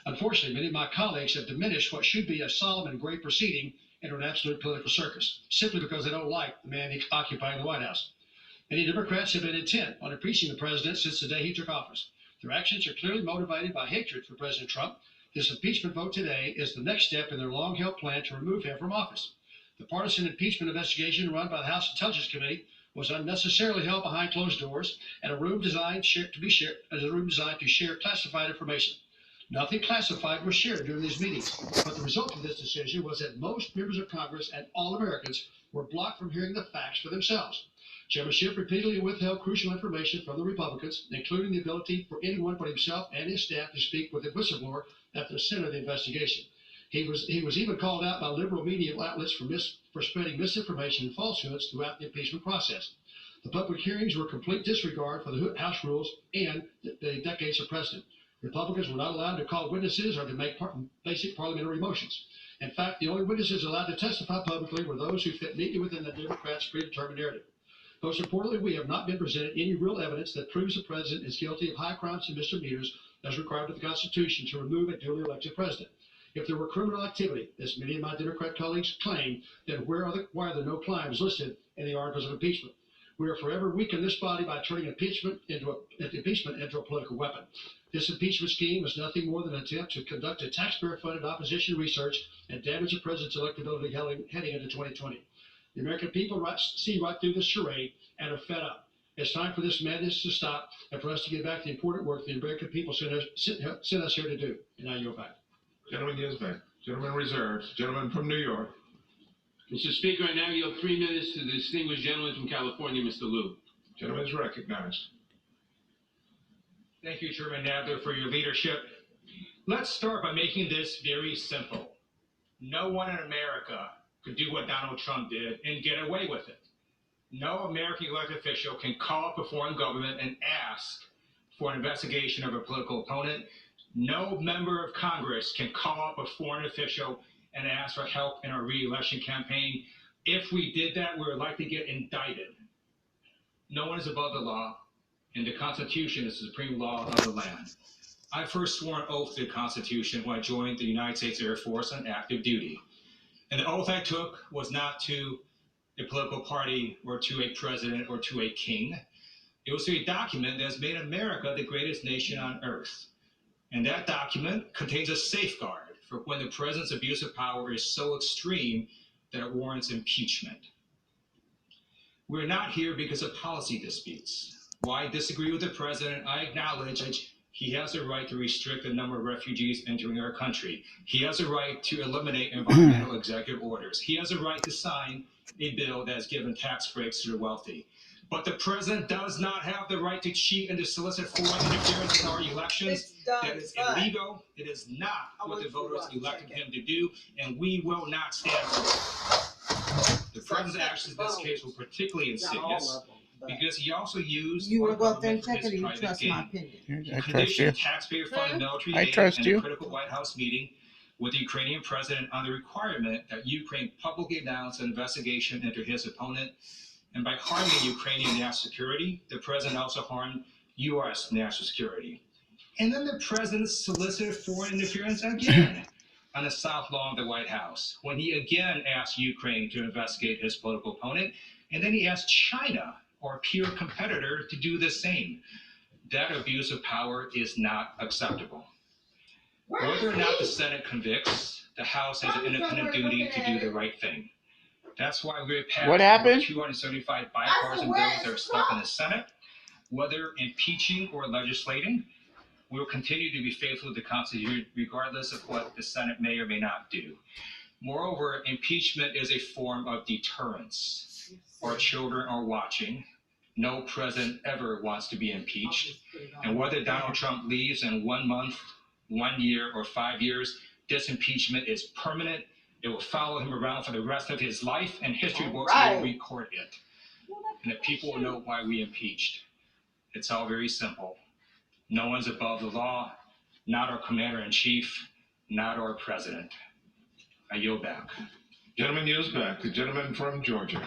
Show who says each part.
Speaker 1: Unfortunately, many of my colleagues have diminished what should be a solemn and great proceeding into an absolute political circus, simply because they don't like the man occupying the White House. Many Democrats have been intent on impeaching the president since the day he took office. Their actions are clearly motivated by hatred for President Trump. This impeachment vote today is the next step in their long-held plan to remove him from office. The partisan impeachment investigation run by the House Intelligence Committee was unnecessarily held behind closed doors and a room designed to share classified information. Nothing classified was shared during these meetings, but the result of this decision was that most members of Congress and all Americans were blocked from hearing the facts for themselves. Chairman Schiff repeatedly withheld crucial information from the Republicans, including the ability for anyone but himself and his staff to speak with a whistleblower at the center of the investigation. He was even called out by liberal media outlets for spreading misinformation and falsehoods throughout the impeachment process. The public hearings were complete disregard for the House rules and the decades of precedent. Republicans were not allowed to call witnesses or to make basic parliamentary motions. In fact, the only witnesses allowed to testify publicly were those who fit neatly within the Democrats' predetermined narrative. Most importantly, we have not been presented any real evidence that proves the president is guilty of high crimes and misdemeanors as required by the Constitution to remove a duly elected president. If there were criminal activity, as many of my Democrat colleagues claim, then why are there no crimes listed in the articles of impeachment? We are forever weakening this body by turning impeachment into a political weapon. This impeachment scheme is nothing more than an attempt to conduct a taxpayer-funded opposition research and damage the president's electability heading into 2020. The American people see right through this charade and are fed up. It's time for this madness to stop and for us to get back to the important work the American people sent us here to do. And now you're back.
Speaker 2: Gentleman yields back. Gentleman reserves. Gentleman from New York.
Speaker 3: Mr. Speaker, I now yield 3 minutes to the distinguished gentleman from California, Mr. Liu.
Speaker 2: Gentleman is recognized.
Speaker 4: Thank you, Chairman Nadler, for your leadership. Let's start by making this very simple. No one in America could do what Donald Trump did and get away with it. No American elected official can call up a foreign government and ask for an investigation of a political opponent. No member of Congress can call up a foreign official and ask for help in our re-election campaign. If we did that, we would likely get indicted. No one is above the law, and the Constitution is the supreme law of the land. I first swore an oath to the Constitution when I joined the United States Air Force on active duty. And the oath I took was not to a political party or to a president or to a king. It was to a document that has made America the greatest nation on earth. And that document contains a safeguard for when the president's abuse of power is so extreme that it warrants impeachment. We're not here because of policy disputes. While I disagree with the president, I acknowledge that he has the right to restrict the number of refugees entering our country. He has a right to eliminate environmental executive orders. He has a right to sign a bill that has given tax breaks to the wealthy. But the president does not have the right to cheat and to solicit foreign interference in our elections. That is illegal. It is not what the voters elected him to do, and we will not stand for it. The president's actions in this case were particularly insidious because he also used
Speaker 5: you want to go up there and
Speaker 4: for
Speaker 5: check
Speaker 4: his
Speaker 5: it, or you
Speaker 4: private
Speaker 5: trust
Speaker 4: gain.
Speaker 5: my opinion?
Speaker 4: He conditioned taxpayer-funded military aid and a critical White House meeting with the Ukrainian president on the requirement that Ukraine publicly announce an investigation into his opponent. And by harming Ukrainian national security, the president also harmed U.S. national security. And then the president solicited foreign interference again on the South Lawn of the White House, when he again asked Ukraine to investigate his political opponent, and then he asked China, or a peer competitor, to do the same. That abuse of power is not acceptable. Whether or not the Senate convicts, the House has an independent duty to do the right thing. That's why we're passing 275 bipartisan bills that are stuck in the Senate. Whether impeaching or legislating, we will continue to be faithful to the Constitution regardless of what the Senate may or may not do. Moreover, impeachment is a form of deterrence. Our children are watching. No president ever wants to be impeached. And whether Donald Trump leaves in 1 month, 1 year, or 5 years, this impeachment is permanent. It will follow him around for the rest of his life, and history books will record it. And the people will know why we impeached. It's all very simple. No one's above the law, not our commander-in-chief, not our president. I yield back.
Speaker 2: Gentleman yields back. The gentleman from Georgia.